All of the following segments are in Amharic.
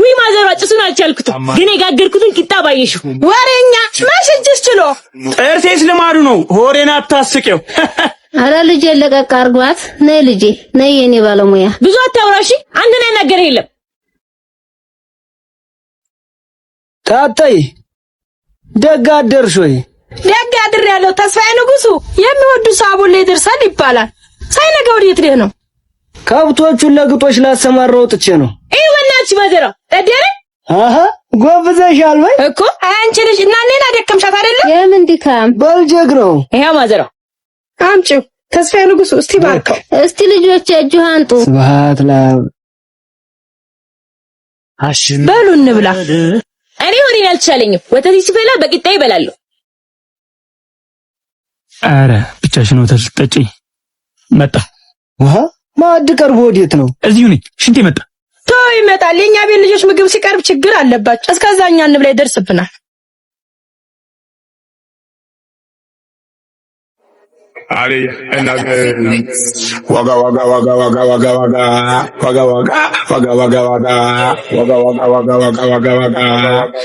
ወይ ማዘሯ ጭሱን አልቻልኩትም ግን የጋገርኩትን ቂጣ ባየሽው ወሬኛ ማሽጅስ ችሎ ጥርሴስ ልማዱ ነው ሆሬን አታስቂው አረ ልጄ ለቀቅ አርጓት ነይ ልጄ ነይ የኔ ባለሙያ ብዙ አታውራሽ አንድ ላይ ነገር የለም ታጣይ ደግ አደርሽ ወይ ደግ አድር ያለው ተስፋዬ ንጉሱ የሚወዱ ሳቡን ላይ ደርሳል ይባላል ሳይነጋ ወዴት ነው ከብቶቹን ለግጦሽ ላሰማራው ጥቼ ነው ወናች ማዘሯ ታዲያ አሃ ጎብዘሻል ወይ እኮ አንቺ ልጅ እና ሌላ ደከምሻት አይደለ የምን ድካም በልጀግ ነው ይሄው ማዘሯ አምጪው ተስፋዬ ንጉሱ እስቲ ባርከው እስቲ ልጆች እጁን አንጡ ስብሃት ለአብ አሽን በሉ እንብላ እኔ ሆዴን አልቻለኝም ወተት ሲፈላ በቂጣ ይበላሉ አረ ብቻሽን ወተት ልትጠጪ መጣ ማዕድ ቀርቦ ወዴት ነው እዚሁ ነኝ ሽንቴ መጣ ተው ይመጣል የኛ ቤት ልጆች ምግብ ሲቀርብ ችግር አለባቸው እስከዛኛ እንብላ ይደርስብናል Ali enage waga waga waga waga waga waga waga waga waga waga waga waga waga waga waga waga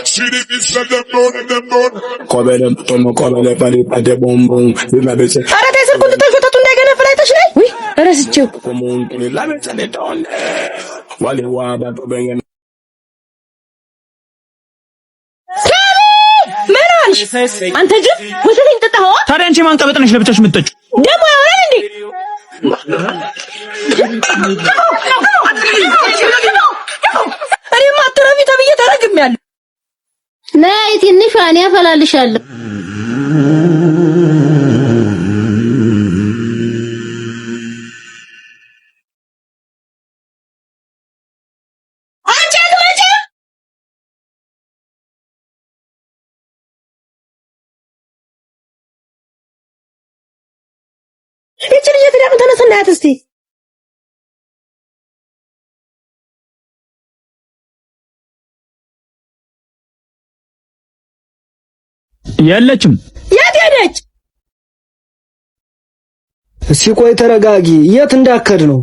see the beats of them blood kobele tono kobele pali pade bombom la bese ara ተስር ኩንቱ ተሽተቱ እንደገና ፍላይተሽ ነይ ወይ ረስቼው komuntu la bese le tonde wale waba to bengen ምንሽ አንተ ግን ወተቴን ጠጣኸው ታዲያ አንቺ ማን ቀበጥነሽ ለብቻሽ የምትጠጪው ደሞ ያወራል እንዴ እኔ ማትረፊ ተብዬ ተረግሜያለሁ ነይ ትንሽ ዋን ያፈላልሻለሁ እቺ ልጅ ተዳም ተነስናያት እስቲ የለችም የት ሄደች እስኪ ቆይ ተረጋጊ የት እንዳከድ ነው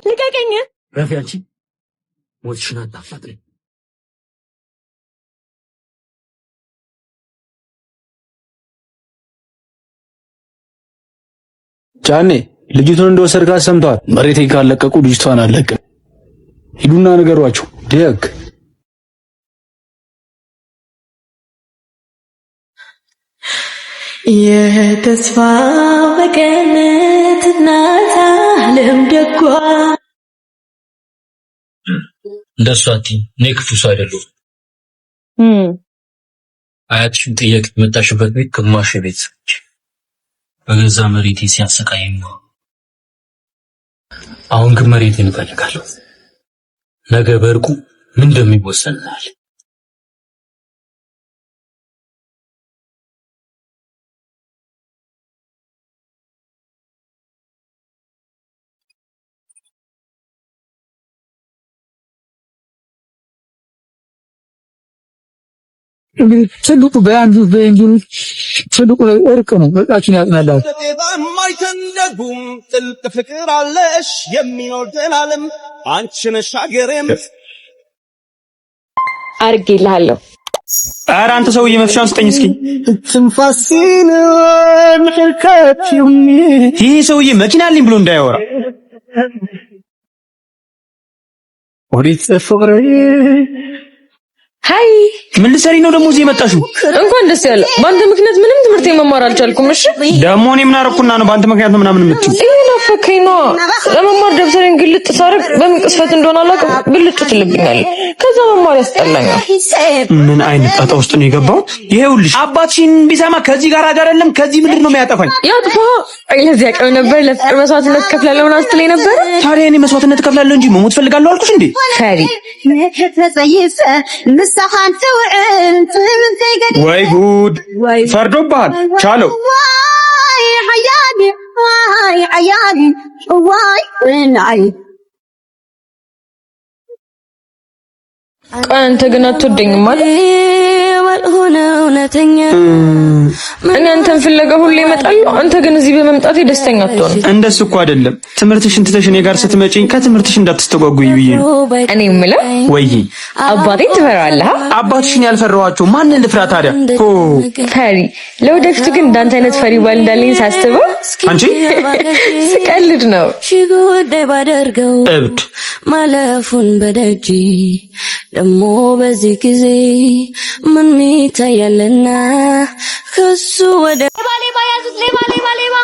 ልቀቀኝ ረፊ አንቺ ሞትሽን አታፋጥሪ ጫኔ ልጅቱን እንደወሰድካት ሰምቷል መሬቴን ካለቀቁ ልጅቷን አለቅም ሂዱና ነገሯቸው ደግ የተስፋ በገነት ናታ ለምደጓ እንደሷቲ ነክፉ ሰው አይደለም አያትሽን ጥያቄ መጣሽበት ቤት ከማሽ ቤት በገዛ መሬቴ ሲያሰቃየኝ ነው አሁን ግን መሬቴን እፈልጋለሁ ነገ በርቁ ምን እንደሚወሰናል ትልቁ በአንዱ በእንግሊዝ ትልቁ እርቅ ነው በቃችን ያጽናላል ማይተንደጉም ጥልቅ ፍቅር አለሽ የሚኖር ዓለም አንቺ ነሽ አገሬም አርግልሃለሁ ኧረ አንተ ሰውዬ መፍቻውን ስጠኝ እስኪ ትንፋሲን መልከቲውኒ ይሄ ሰውዬ መኪና አለኝ ብሎ እንዳያወራ ወዲት ፍቅሬ ሃይ ምን ልትሰሪ ነው ደግሞ እዚህ የመጣሽው እንኳን ደስ ያለ ባንተ ምክንያት ምንም ትምህርት መማር አልቻልኩም እሺ ደግሞ እኔ ምን አደረኩና ነው ባንተ ምክንያት ምናምን የምትይው ፈከኝ ነው ለመማር ደብተሬን ግልጥ ሳረግ በምንቅስፈት እንደሆነ አላውቅም ብልጥ ትልብኛል ከዛ መማር ያስጠላኛል ምን አይነት ጣጣ ውስጥ ነው የገባው ይሄውልሽ አባትሽን ቢሰማ ከዚህ ጋር አይደለም ከዚህ ምድር ነው የሚያጠፋኝ ያጥፋ ለዚህ ያቀው ነበር ለፍቅር መስዋዕትነት ከፍላለሁ ምናምን ስትለኝ ነበር ታዲያ እኔ መስዋዕትነት ከፍላለሁ እንጂ መሞት ፈልጋለሁ አልኩሽ እንዴ ፈሪ ተጸይፈ ወይ ጉድ ፈርዶብሃል ቻለው አንተ ግን አትወደኝም ማለት እኔ አንተን ፍለጋ ሁሌ እመጣለሁ አንተ ግን እዚህ በመምጣቴ ደስተኛ አትሆን እንደሱ እኮ አይደለም ትምርትሽን ትተሽ እኔ ጋር ስትመጪኝ ከትምርትሽ እንዳትስተጓጉይ ብዬ ነው እኔ የምለው ወይ አባቴ ትፈራለህ አባትሽን ያልፈራዋቸው ማን ልፍራ ታዲያ ኦ ፈሪ ለወደፊት ግን እንዳንተ አይነት ፈሪ ባል እንዳለኝ ሳስበው አንቺ ስቀልድ ነው እብድ ማለፉን በደጂ ደሞ በዚህ ጊዜ ምን ይታያልና ከሱ ወደ ሌባ ያዙት ሌባ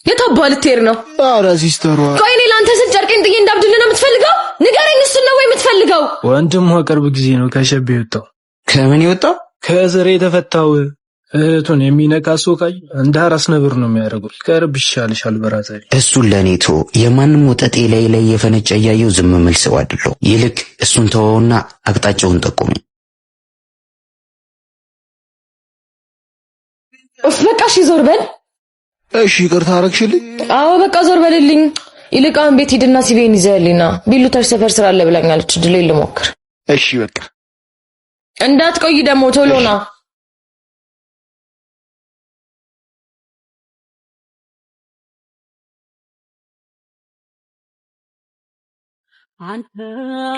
የታባል ትሄድ ነው ኧረ ሲስተሯ ቆይ እኔ ላንተ ስል ጨርቄን ጥዬ እንዳብድልህ ነው የምትፈልገው ንገረኝ እሱን ነው ወይ የምትፈልገው ወንድሟ ቅርብ ጊዜ ነው ከሸቤ የወጣው ከምን የወጣው ከዘሬ የተፈታው እህቱን የሚነካ ሶካይ እንደ አራስ ነብር ነው የሚያደርጉት ቀርብ ይሻልሻል በራዘሪ እሱን ለኔቶ የማንም ወጠጤ ላይ የፈነጨ ያየው ዝም ምል ሰው አይደለም ይልቅ እሱን ተወውና አቅጣጫውን ጠቁመኝ በቃ እሺ ዞር በል እሺ ይቅርታ አረግሽልኝ አዎ በቃ ዞር በልልኝ ይልቃን ቤት ሂድና ሲቪን ይዘህልኝና ቢሉታሽ ሰፈር ስራ አለ ብላኛለች ድሌ ልሞክር እሺ በቃ እንዳትቆይ ደግሞ ቶሎና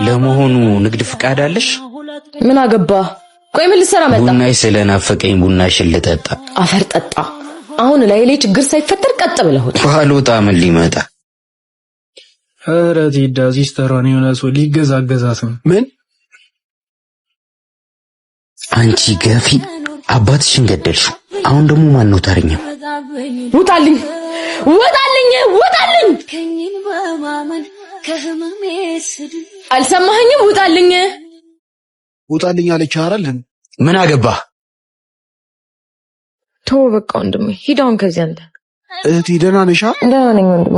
ለመሆኑ ንግድ ፍቃድ አለሽ ምን አገባ ቆይ ምን ልሰራ መጣ ቡናይ ስለናፈቀኝ ቡናሽን ልጠጣ አፈር ጠጣ አሁን ላይ ችግር ሳይፈጠር ቀጥ ብለው ባልወጣ ምን ሊመጣ ኧረ ቲዳ ሲስተሯን የሆነ ሰው ሊገዛገዛት ነው ምን አንቺ ገፊ አባትሽን ገደልሽው አሁን ደግሞ ማን ነው ተረኛው ውጣልኝ አልሰማኸኝም ውጣልኝ አለች አይደል ምን አገባ ተው በቃ ወንድሜ ሂድ አሁን ከዚህ አንተ እህቴ ደህና ነሽ ደህና ነኝ ወንድሜ